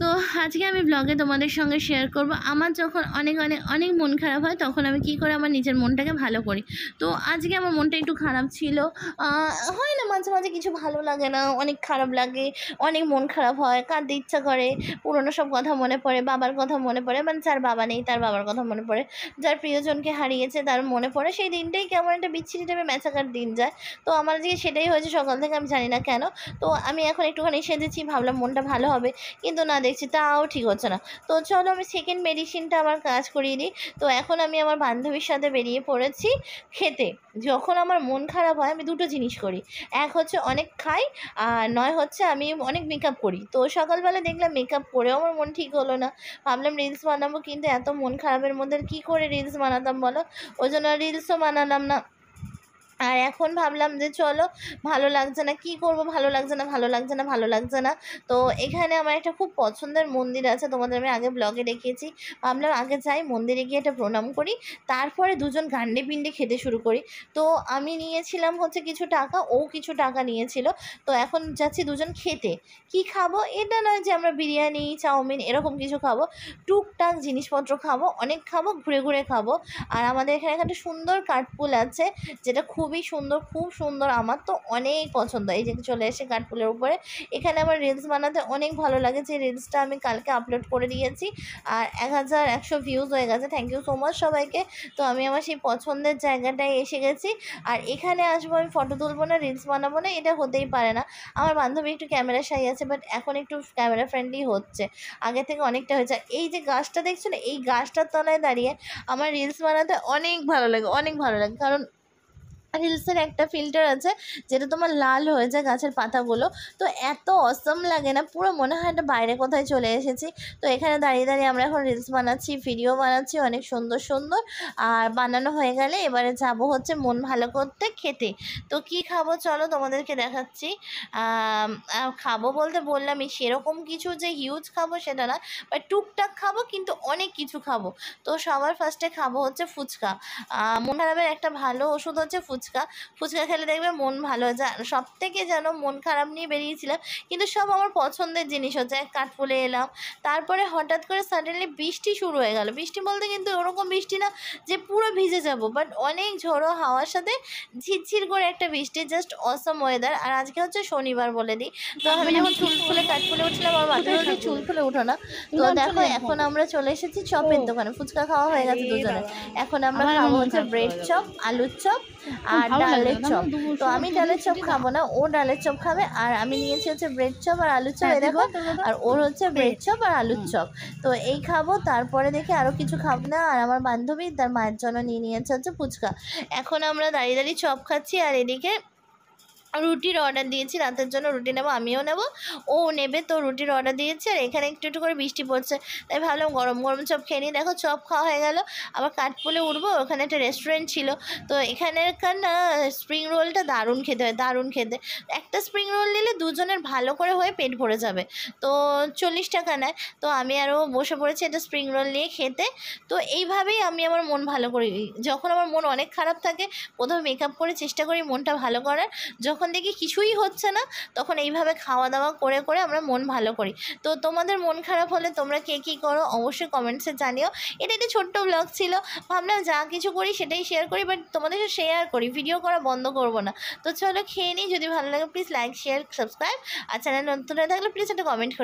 তো আজকে আমি ব্লগে তোমাদের সঙ্গে শেয়ার করব আমার যখন অনেক অনেক অনেক মন খারাপ হয় তখন আমি কি করে আমার নিজের মনটাকে ভালো করি। তো আজকে আমার মনটা একটু খারাপ ছিল। হয় না মাঝে মাঝে কিছু ভালো লাগে না, অনেক খারাপ লাগে, অনেক মন খারাপ হয়, কাঁদতে ইচ্ছা করে, পুরোনো সব কথা মনে পড়ে, বাবার কথা মনে পড়ে, মানে যার বাবা নেই তার বাবার কথা মনে পড়ে, যার প্রিয়জনকে হারিয়েছে তার মনে পড়ে। সেই দিনটাই কেমন একটা বিচ্ছিরি টাইপের ম্যাচাকার দিন যায়। তো আমার আজকে সেটাই হয়েছে সকাল থেকে, আমি জানি না কেন। তো আমি এখন একটুখানি সেজেছি, ভাবলাম মনটা ভালো হবে, কিন্তু না, দেখছি তাও ঠিক হচ্ছে না। তো চলো আমি সেকেন্ড মেডিসিনটা আমার কাজ করিয়ে দিই। তো এখন আমি আমার বান্ধবীর সাথে বেরিয়ে পড়েছি খেতে। যখন আমার মন খারাপ হয় আমি দুটো জিনিস করি, এক হচ্ছে অনেক খাই, আর নয় হচ্ছে আমি অনেক মেকআপ করি। তো সকালবেলা দেখলাম মেকআপ করেও আমার মন ঠিক হলো না, ভাবলাম রিলস বানাবো, কিন্তু এত মন খারাপের মধ্যে কী করে রিলস বানাতাম বলো, ওই জন্য রিলসও বানালাম না। আর এখন ভাবলাম যে চলো, ভালো লাগছে না, কি করব, ভালো লাগছে না, ভালো লাগছে না, ভালো লাগছে না। তো এখানে আমার একটা খুব পছন্দের মন্দির আছে, তোমাদের আমি আগে ব্লগে দেখিয়েছি। ভাবলাম আগে যাই মন্দিরে গিয়ে একটা প্রণাম করি, তারপরে দুজন গান্ডে পিণ্ডে খেতে শুরু করি। তো আমি নিয়েছিলাম হচ্ছে কিছু টাকা, ও কিছু টাকা নিয়েছিল। তো এখন যাচ্ছি দুজন খেতে। কি খাবো, এটা নয় যে আমরা বিরিয়ানি চাউমিন এরকম কিছু খাবো, টুকটাক জিনিসপত্র খাবো, অনেক খাবো, ঘুরে ঘুরে খাবো। আর আমাদের এখানে একটা সুন্দর কাঠপুল আছে, যেটা খুবই সুন্দর, খুব সুন্দর, আমার তো অনেক পছন্দ। এই যে চলে এসে কাঠপুলের উপরে, এখানে আমার রিলস বানাতে অনেক ভালো লাগে। যে রিলসটা আমি কালকে আপলোড করে দিয়েছি, আর 1100 ভিউজ হয়ে গেছে। থ্যাংক ইউ সো মাচ সবাইকে। তো আমি আমার সেই পছন্দের জায়গাটায় এসে গেছি, আর এখানে আসবো, আমি ফটো তুলবো না, রিলস বানাবো না, এটা হতেই পারে না। আমার বান্ধবী একটু ক্যামেরা শাই আছে, বাট এখন একটু ক্যামেরা ফ্রেন্ডলি হচ্ছে, আগে থেকে অনেকটা হয়েছে। এই যে গাছটা দেখছো না, এই গাছটার তলায় দাঁড়িয়ে আমার রিলস বানাতে অনেক ভালো লাগে, অনেক ভালো লাগে। কারণ রিলসের একটা ফিল্টার আছে যেটা তোমার লাল হয়ে যায় গাছের পাতাগুলো, তো এত অসম লাগে না, পুরো মনে হয় একটা বাইরে কোথায় চলে এসেছি। তো এখানে দাঁড়িয়ে দাঁড়িয়ে আমরা এখন রিলস বানাচ্ছি, ভিডিও বানাচ্ছি অনেক সুন্দর সুন্দর। আর বানানো হয়ে গেলে এবারে যাব হচ্ছে মন ভালো করতে খেতে। তো কি খাবো চলো তোমাদেরকে দেখাচ্ছি। খাবো বলতে বললামই, সেরকম কিছু যে হিউজ খাবো সেটা না, বাট টুকটাক খাবো, কিন্তু অনেক কিছু খাবো। তো সবার ফার্স্টে খাবো হচ্ছে ফুচকা। মন খারাপের একটা ভালো ওষুধ হচ্ছে ফুচকা। ফুচকা খেলে দেখবে মন ভালো হয়ে যায়। সব থেকে যেন মন খারাপ নিয়ে বেরিয়েছিলাম, কিন্তু সব আমার পছন্দের জিনিস হচ্ছে। কাঠফুলে এলাম, তারপরে হঠাৎ করে সাডেনলি বৃষ্টি শুরু হয়ে গেল। বৃষ্টি বলতে কিন্তু ওরকম বৃষ্টি না যে পুরো ভিজে যাব, বাট অনেক ঝোড়ো হাওয়ার সাথে ঝিরঝির করে একটা বৃষ্টি, জাস্ট অসম ওয়েদার। আর আজকে হচ্ছে শনিবার বলে দিই। তো আমি যখন চুল খুলে কাঠফুলে উঠছিলাম, আমার বাচ্চা বলছে চুল খুলে উঠো না। তো দেখো এখন আমরা চলে এসেছি চপের দোকানে, ফুচকা খাওয়া হয়ে গেছে দুজনের। এখন আমরা খাবো হচ্ছে ব্রেড চপ, আলুর চপ আর ডালের চপ। তো আমি ডালের চপ খাবো না, ও ডালের চপ খাবে, আর আমি নিয়েছি হচ্ছে ব্রেড চপ আর আলুর চপ, এই দেখো। আর ওর হচ্ছে ব্রেড চপ আর আলুর চপ। তো এই খাবো, তারপরে দেখি আরও কিছু খাবো না। আর আমার বান্ধবী তার মায়ের জন্য নিয়ে নিয়েছে হচ্ছে ফুচকা। এখন আমরা দাঁড়িয়ে দাঁড়িয়ে চপ খাচ্ছি, আর এদিকে রুটির অর্ডার দিয়েছি, রাতের জন্য রুটি নেবো, আমিও নেব, ও নেবে। তো রুটির অর্ডার দিয়েছি, আর এখানে একটু একটু করে বৃষ্টি পড়ছে, তাই ভাবলাম গরম গরম চপ খেয়ে নিই। দেখো চপ খাওয়া হয়ে গেল, আবার কাঠপুলে উঠবো, ওখানে একটা রেস্টুরেন্ট ছিল। তো এখানেকার না স্প্রিং রোলটা দারুণ খেতে হয়, দারুণ খেতে। একটা স্প্রিং রোল নিলে দুজনের ভালো করে হয়ে পেট ভরে যাবে। তো 40 টাকা নেয়। তো আমি আরও বসে পড়েছি একটা স্প্রিং রোল নিয়ে খেতে। তো এইভাবেই আমি আমার মন ভালো করি। যখন আমার মন অনেক খারাপ থাকে, প্রথমে মেকআপ করে চেষ্টা করি মনটা ভালো করার। যখন দেখি কিছুই হচ্ছে না, তখন এইভাবে খাওয়া দাওয়া করে করে আমরা মন ভালো করি। তো তোমাদের মন খারাপ হলে তোমরা কে কী করো অবশ্যই কমেন্টসে জানিও। এটা একটা ছোট্ট ব্লগ ছিল, ভাবলাম যা কিছু করি সেটাই শেয়ার করি, বাট তোমাদের সাথে শেয়ার করি, ভিডিও করা বন্ধ করবো না। তো চলো খেয়ে নিই, যদি ভালো লাগে প্লিজ লাইক শেয়ার সাবস্ক্রাইব, আর চ্যানেল নতুন হয়ে থাকলে প্লিজ একটা কমেন্ট করে